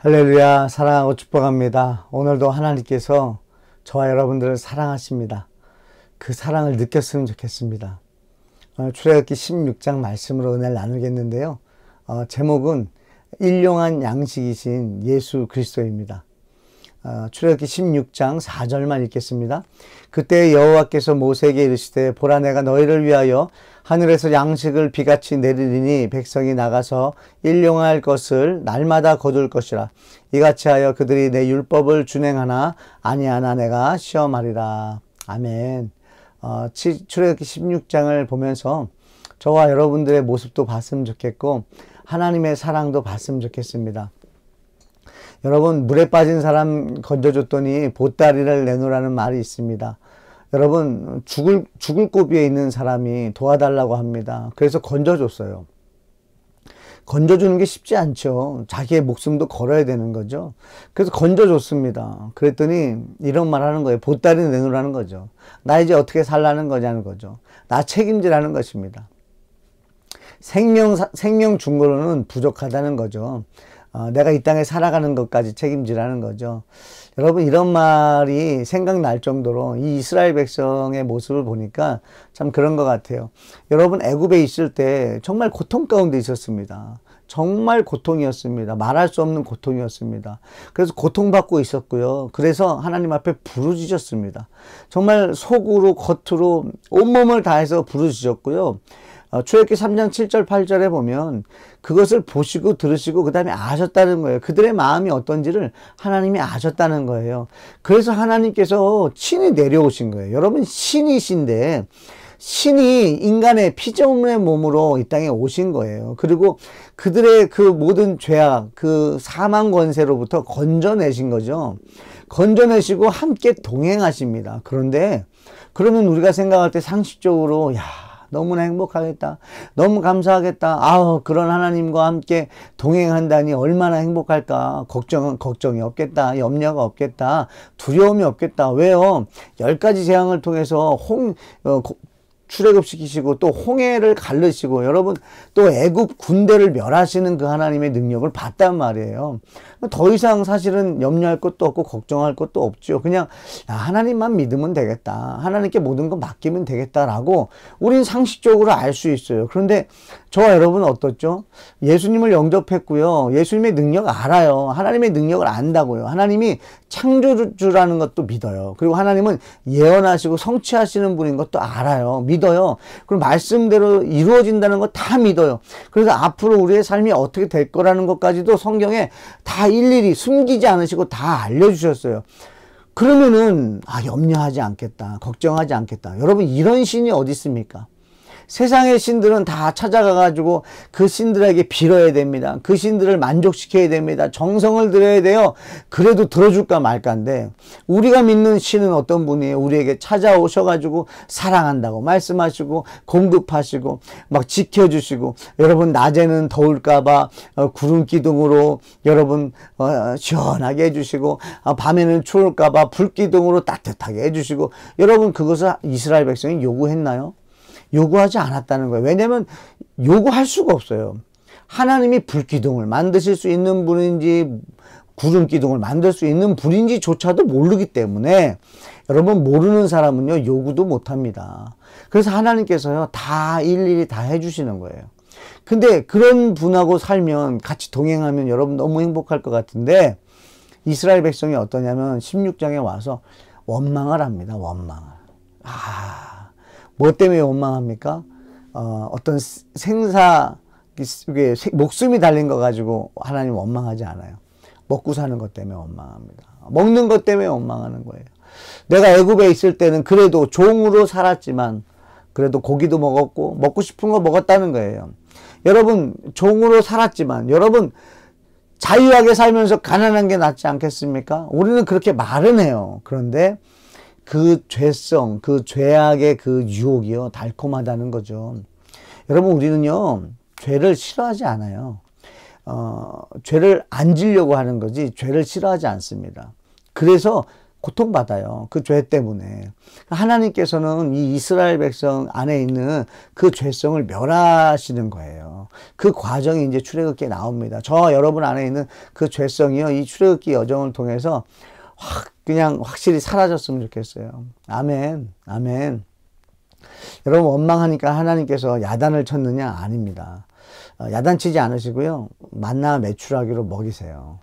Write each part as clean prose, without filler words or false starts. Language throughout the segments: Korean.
할렐루야, 사랑하고 축복합니다. 오늘도 하나님께서 저와 여러분들을 사랑하십니다. 그 사랑을 느꼈으면 좋겠습니다. 오늘 출애굽기 16장 말씀으로 은혜를 나누겠는데요. 제목은 일용한 양식이신 예수 그리스도입니다. 출애굽기 16장 4절만 읽겠습니다. 그때 여호와께서 모세에게 이르시되 보라, 내가 너희를 위하여 하늘에서 양식을 비같이 내리리니 백성이 나가서 일용할 것을 날마다 거둘 것이라. 이같이 하여 그들이 내 율법을 준행하나 아니하나 내가 시험하리라. 아멘. 출애굽기 16장을 보면서 저와 여러분들의 모습도 봤으면 좋겠고 하나님의 사랑도 봤으면 좋겠습니다. 여러분, 물에 빠진 사람 건져줬더니 보따리를 내놓으라는 말이 있습니다. 여러분, 죽을 고비에 있는 사람이 도와달라고 합니다. 그래서 건져줬어요. 건져주는 게 쉽지 않죠. 자기의 목숨도 걸어야 되는 거죠. 그래서 건져줬습니다. 그랬더니 이런 말 하는 거예요. 보따리 내놓으라는 거죠. 나 이제 어떻게 살라는 거냐는 거죠. 나 책임지라는 것입니다. 생명 준 거로는 부족하다는 거죠. 내가 이 땅에 살아가는 것까지 책임지라는 거죠. 여러분, 이런 말이 생각날 정도로 이 이스라엘 백성의 모습을 보니까 참 그런 것 같아요. 여러분, 애굽에 있을 때 정말 고통 가운데 있었습니다. 정말 고통이었습니다. 말할 수 없는 고통이었습니다. 그래서 고통받고 있었고요. 그래서 하나님 앞에 부르짖었습니다. 정말 속으로 겉으로 온몸을 다해서 부르짖었고요. 출애굽기 3장 7절 8절에 보면 그것을 보시고 들으시고 그 다음에 아셨다는 거예요. 그들의 마음이 어떤지를 하나님이 아셨다는 거예요. 그래서 하나님께서 친히 내려오신 거예요. 여러분, 신이신데 신이 인간의 피조물의 몸으로 이 땅에 오신 거예요. 그리고 그들의 그 모든 죄악, 그 사망 권세로부터 건져내신 거죠. 건져내시고 함께 동행하십니다. 그런데 그러면 우리가 생각할 때 상식적으로 너무나 행복하겠다. 너무 감사하겠다. 그런 하나님과 함께 동행한다니 얼마나 행복할까. 걱정이 없겠다. 염려가 없겠다. 두려움이 없겠다. 왜요? 10가지 재앙을 통해서 출애굽시키시고 또 홍해를 가르시고 여러분 또 애굽 군대를 멸하시는 그 하나님의 능력을 봤단 말이에요. 더 이상 사실은 염려할 것도 없고 걱정할 것도 없죠. 그냥 하나님만 믿으면 되겠다. 하나님께 모든 거 맡기면 되겠다라고 우린 상식적으로 알 수 있어요. 그런데 저와 여러분은 어떻죠? 예수님을 영접했고요. 예수님의 능력 알아요. 하나님의 능력을 안다고요. 하나님이 창조주라는 것도 믿어요. 그리고 하나님은 예언하시고 성취하시는 분인 것도 알아요. 믿어요. 그리고 말씀대로 이루어진다는 거 다 믿어요. 그래서 앞으로 우리의 삶이 어떻게 될 거라는 것까지도 성경에 다 일일이 숨기지 않으시고 다 알려주셨어요. 그러면은 염려하지 않겠다. 걱정하지 않겠다. 여러분, 이런 신이 어디 있습니까? 세상의 신들은 다 찾아가가지고 그 신들에게 빌어야 됩니다. 그 신들을 만족시켜야 됩니다. 정성을 들여야 돼요. 그래도 들어줄까 말까인데 우리가 믿는 신은 어떤 분이에요? 우리에게 찾아오셔가지고 사랑한다고 말씀하시고 공급하시고 막 지켜주시고 여러분 낮에는 더울까봐 구름 기둥으로 여러분 시원하게 해주시고 밤에는 추울까봐 불 기둥으로 따뜻하게 해주시고 여러분 그것을 이스라엘 백성이 요구했나요? 요구하지 않았다는 거예요. 왜냐하면 요구할 수가 없어요. 하나님이 불기둥을 만드실 수 있는 분인지 구름기둥을 만들 수 있는 분인지조차도 모르기 때문에 여러분 모르는 사람은요 요구도 못합니다. 그래서 하나님께서요 다 일일이 다 해주시는 거예요. 근데 그런 분하고 살면 같이 동행하면 여러분 너무 행복할 것 같은데 이스라엘 백성이 어떠냐면 16장에 와서 원망을 합니다. 원망을. 뭐 때문에 원망합니까? 어떤 목숨이 달린 거 가지고 하나님 원망하지 않아요. 먹고 사는 것 때문에 원망합니다. 먹는 것 때문에 원망하는 거예요. 내가 애굽에 있을 때는 그래도 종으로 살았지만 그래도 고기도 먹었고 먹고 싶은 거 먹었다는 거예요. 여러분, 종으로 살았지만 여러분 자유하게 살면서 가난한 게 낫지 않겠습니까? 우리는 그렇게 말은 해요. 그런데 그 죄성, 그 죄악의 그 유혹이요, 달콤하다는 거죠. 여러분, 우리는요, 죄를 싫어하지 않아요. 죄를 안 지려고 하는 거지, 죄를 싫어하지 않습니다. 그래서 고통받아요. 그 죄 때문에. 하나님께서는 이 이스라엘 백성 안에 있는 그 죄성을 멸하시는 거예요. 그 과정이 이제 출애굽기에 나옵니다. 저와 여러분 안에 있는 그 죄성이요, 이 출애굽기 여정을 통해서 그냥 확실히 사라졌으면 좋겠어요. 아멘, 아멘. 여러분, 원망하니까 하나님께서 야단을 쳤느냐? 아닙니다. 야단치지 않으시고요, 만나 매출하기로 먹이세요.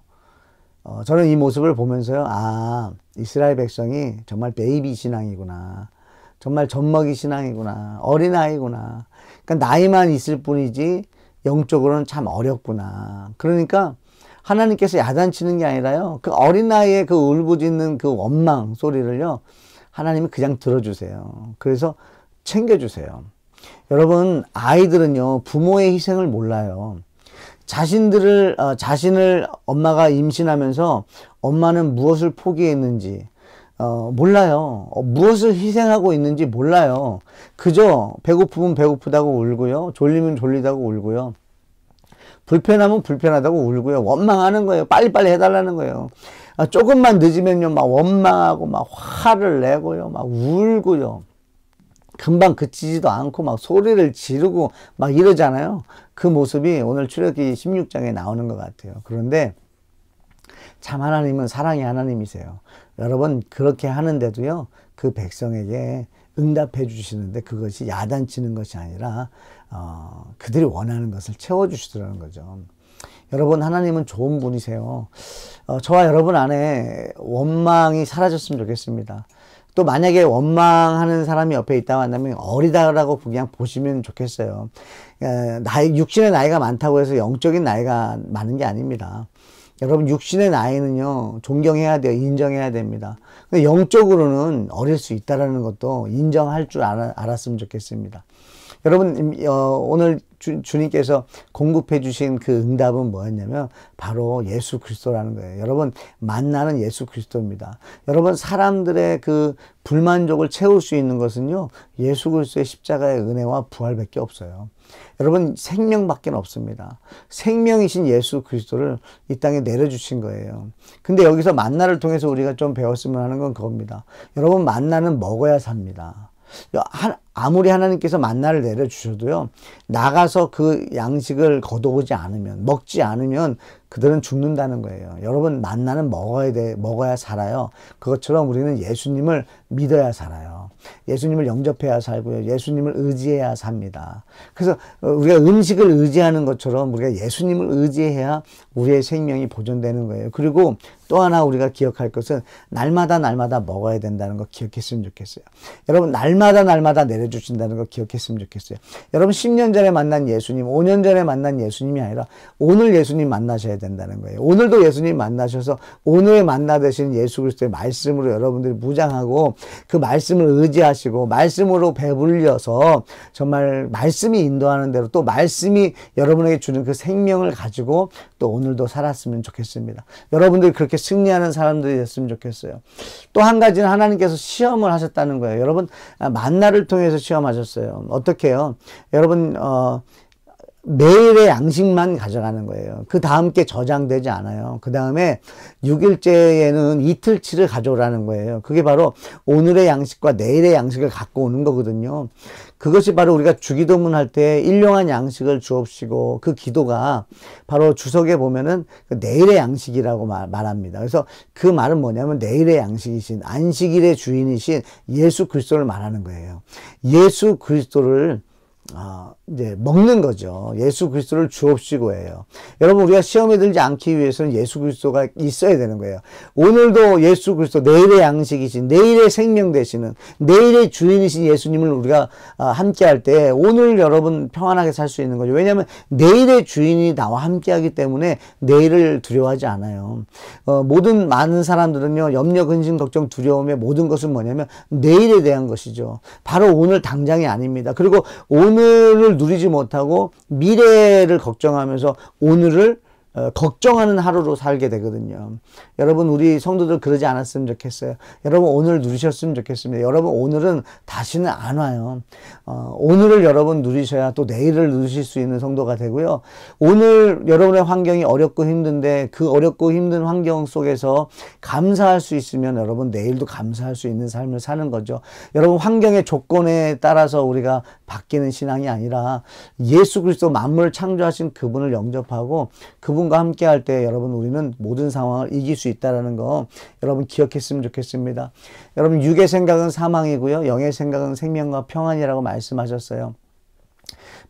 저는 이 모습을 보면서요, 이스라엘 백성이 정말 베이비 신앙이구나. 정말 젖먹이 신앙이구나. 어린아이구나. 그러니까 나이만 있을 뿐이지 영적으로는 참 어렵구나. 그러니까 하나님께서 야단치는 게 아니라요, 그 어린아이의 그 울부짖는 그 원망 소리를요, 하나님이 그냥 들어주세요. 그래서 챙겨주세요. 여러분, 아이들은요, 부모의 희생을 몰라요. 자신을 엄마가 임신하면서 엄마는 무엇을 포기했는지 몰라요. 무엇을 희생하고 있는지 몰라요. 그저 배고프면 배고프다고 울고요, 졸리면 졸리다고 울고요, 불편하면 불편하다고 울고요, 원망하는 거예요. 빨리빨리 해달라는 거예요. 조금만 늦으면요, 막 원망하고 막 화를 내고요, 막 울고요, 금방 그치지도 않고 막 소리를 지르고 막 이러잖아요. 그 모습이 오늘 출애굽기 16장에 나오는 것 같아요. 그런데 참 하나님은 사랑의 하나님이세요. 여러분, 그렇게 하는데도요, 그 백성에게 응답해 주시는데 그것이 야단치는 것이 아니라 그들이 원하는 것을 채워주시더라는 거죠. 여러분, 하나님은 좋은 분이세요. 저와 여러분 안에 원망이 사라졌으면 좋겠습니다. 또 만약에 원망하는 사람이 옆에 있다고 한다면 어리다라고 그냥 보시면 좋겠어요. 육신의 나이가 많다고 해서 영적인 나이가 많은 게 아닙니다. 여러분, 육신의 나이는요, 존경해야 돼요. 인정해야 됩니다. 근데 영적으로는 어릴 수 있다는 것도 인정할 줄 알았으면 좋겠습니다. 여러분, 오늘 주님께서 공급해 주신 그 응답은 뭐였냐면 바로 예수 그리스도라는 거예요. 여러분, 만나는 예수 그리스도입니다. 여러분, 사람들의 그 불만족을 채울 수 있는 것은요, 예수 그리스도의 십자가의 은혜와 부활밖에 없어요. 여러분, 생명밖에 없습니다. 생명이신 예수 그리스도를 이 땅에 내려주신 거예요. 근데 여기서 만나를 통해서 우리가 좀 배웠으면 하는 건 그겁니다. 여러분, 만나는 먹어야 삽니다. 아무리 하나님께서 만나를 내려주셔도요, 나가서 그 양식을 거둬오지 않으면, 먹지 않으면 그들은 죽는다는 거예요. 여러분, 만나는 먹어야 살아요. 그것처럼 우리는 예수님을 믿어야 살아요. 예수님을 영접해야 살고요, 예수님을 의지해야 삽니다. 그래서 우리가 음식을 의지하는 것처럼 우리가 예수님을 의지해야 우리의 생명이 보존되는 거예요. 그리고 또 하나 우리가 기억할 것은 날마다 먹어야 된다는 거 기억했으면 좋겠어요. 여러분, 날마다 내려주신다는 거 기억했으면 좋겠어요. 여러분, 10년 전에 만난 예수님, 5년 전에 만난 예수님이 아니라 오늘 예수님 만나셔야 된다는 거예요. 오늘도 예수님 만나셔서 오늘 만나 되신 예수 그리스도의 말씀으로 여러분들이 무장하고 그 말씀을 의지하시고 말씀으로 배불려서 정말 말씀이 인도하는 대로 또 말씀이 여러분에게 주는 그 생명을 가지고 또 오늘도 살았으면 좋겠습니다. 여러분들이 그렇게 승리하는 사람들이 됐으면 좋겠어요. 또 한 가지는 하나님께서 시험을 하셨다는 거예요. 여러분, 만나를 통해서 시험하셨어요. 어떻게 해요? 여러분, 매일의 양식만 가져가는 거예요. 그 다음 게 저장되지 않아요. 그 다음에 6일째에는 이틀치를 가져오라는 거예요. 그게 바로 오늘의 양식과 내일의 양식을 갖고 오는 거거든요. 그것이 바로 우리가 주기도문 할 때 일용한 양식을 주옵시고, 그 기도가 바로 주석에 보면은 그 내일의 양식이라고 말합니다. 그래서 그 말은 뭐냐면 내일의 양식이신, 안식일의 주인이신 예수 그리스도를 말하는 거예요. 예수 그리스도를 이제 먹는 거죠. 예수 그리스도를 주옵시고예요. 여러분, 우리가 시험에 들지 않기 위해서는 예수 그리스도가 있어야 되는 거예요. 오늘도 예수 그리스도, 내일의 양식이신, 내일의 생명 되시는, 내일의 주인이신 예수님을 우리가 함께 할 때 오늘 여러분 평안하게 살 수 있는 거죠. 왜냐하면 내일의 주인이 나와 함께 하기 때문에 내일을 두려워하지 않아요. 많은 사람들은요, 염려, 근심, 걱정, 두려움의 모든 것은 뭐냐면 내일에 대한 것이죠. 바로 오늘 당장이 아닙니다. 그리고 오늘을 누리지 못하고 미래를 걱정하면서 오늘을 걱정하는 하루로 살게 되거든요. 여러분, 우리 성도들 그러지 않았으면 좋겠어요. 여러분, 오늘 누리셨으면 좋겠습니다. 여러분, 오늘은 다시는 안 와요. 오늘을 여러분 누리셔야 또 내일을 누리실 수 있는 성도가 되고요. 오늘 여러분의 환경이 어렵고 힘든데 그 어렵고 힘든 환경 속에서 감사할 수 있으면 여러분 내일도 감사할 수 있는 삶을 사는 거죠. 여러분, 환경의 조건에 따라서 우리가 바뀌는 신앙이 아니라 예수 그리스도 만물을 창조하신 그분을 영접하고 그분과 함께 할 때 여러분, 우리는 모든 상황을 이길 수 있다는 거 여러분 기억했으면 좋겠습니다. 여러분, 육의 생각은 사망이고요, 영의 생각은 생명과 평안이라고 말씀하셨어요.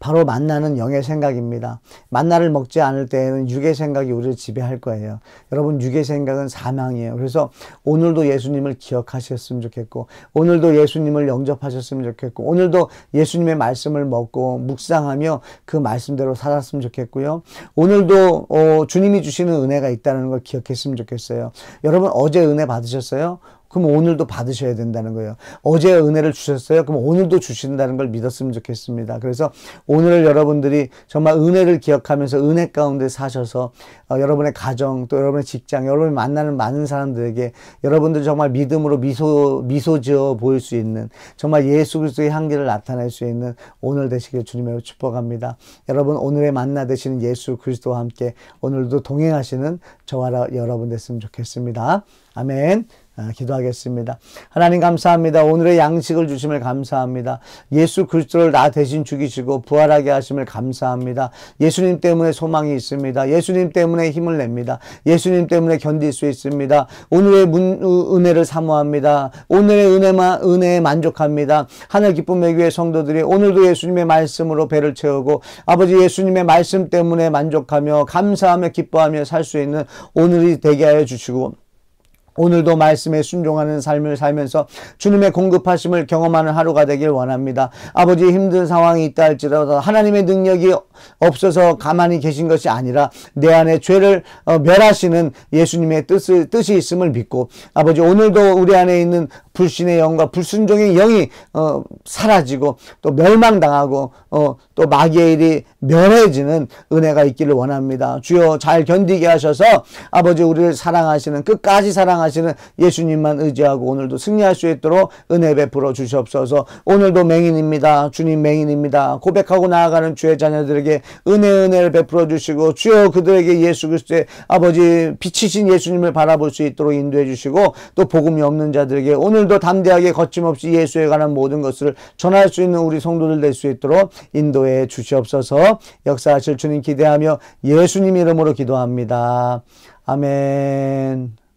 바로 만나는 영의 생각입니다. 만나를 먹지 않을 때에는 육의 생각이 우리를 지배할 거예요. 여러분, 육의 생각은 사망이에요. 그래서 오늘도 예수님을 기억하셨으면 좋겠고, 오늘도 예수님을 영접하셨으면 좋겠고, 오늘도 예수님의 말씀을 먹고 묵상하며 그 말씀대로 살았으면 좋겠고요. 오늘도 주님이 주시는 은혜가 있다는 걸 기억했으면 좋겠어요. 여러분, 어제 은혜 받으셨어요? 그럼 오늘도 받으셔야 된다는 거예요. 어제 은혜를 주셨어요? 그럼 오늘도 주신다는 걸 믿었으면 좋겠습니다. 그래서 오늘을 여러분들이 정말 은혜를 기억하면서 은혜 가운데 사셔서 여러분의 가정, 또 여러분의 직장, 여러분이 만나는 많은 사람들에게 여러분들 정말 믿음으로 미소 지어 보일 수 있는, 정말 예수 그리스도의 향기를 나타낼 수 있는 오늘 되시길 주님으로 축복합니다. 여러분, 오늘의 만나 되시는 예수 그리스도와 함께 오늘도 동행하시는 저와 여러분 됐으면 좋겠습니다. 아멘. 기도하겠습니다. 하나님, 감사합니다. 오늘의 양식을 주심을 감사합니다. 예수 그리스도를 나 대신 죽이시고 부활하게 하심을 감사합니다. 예수님 때문에 소망이 있습니다. 예수님 때문에 힘을 냅니다. 예수님 때문에 견딜 수 있습니다. 오늘의 은혜를 사모합니다. 오늘의 은혜에 만족합니다. 하늘 기쁨의 교회 성도들이 오늘도 예수님의 말씀으로 배를 채우고 아버지 예수님의 말씀 때문에 만족하며 감사하며 기뻐하며 살 수 있는 오늘이 되게 하여 주시고, 오늘도 말씀에 순종하는 삶을 살면서 주님의 공급하심을 경험하는 하루가 되길 원합니다. 아버지, 힘든 상황이 있다 할지라도 하나님의 능력이 없어서 가만히 계신 것이 아니라 내 안에 죄를 멸하시는 예수님의 뜻이 있음을 믿고, 아버지, 오늘도 우리 안에 있는 불신의 영과 불순종의 영이 사라지고 또 멸망당하고 또 마귀의 일이 멸해지는 은혜가 있기를 원합니다. 주여, 잘 견디게 하셔서 아버지, 우리를 사랑하시는, 끝까지 사랑하시는 예수님만 의지하고 오늘도 승리할 수 있도록 은혜 베풀어 주시옵소서. 오늘도 맹인입니다. 주님, 맹인입니다. 고백하고 나아가는 주의 자녀들에게 은혜를 베풀어 주시고, 주여, 그들에게 예수 그리스도의 아버지 빛이신 예수님을 바라볼 수 있도록 인도해 주시고, 또 복음이 없는 자들에게 오늘도 담대하게 거침없이 예수에 관한 모든 것을 전할 수 있는 우리 성도들 될 수 있도록 인도해 주시옵소서. 역사하실 주님 기대하며 예수님 이름으로 기도합니다. 아멘.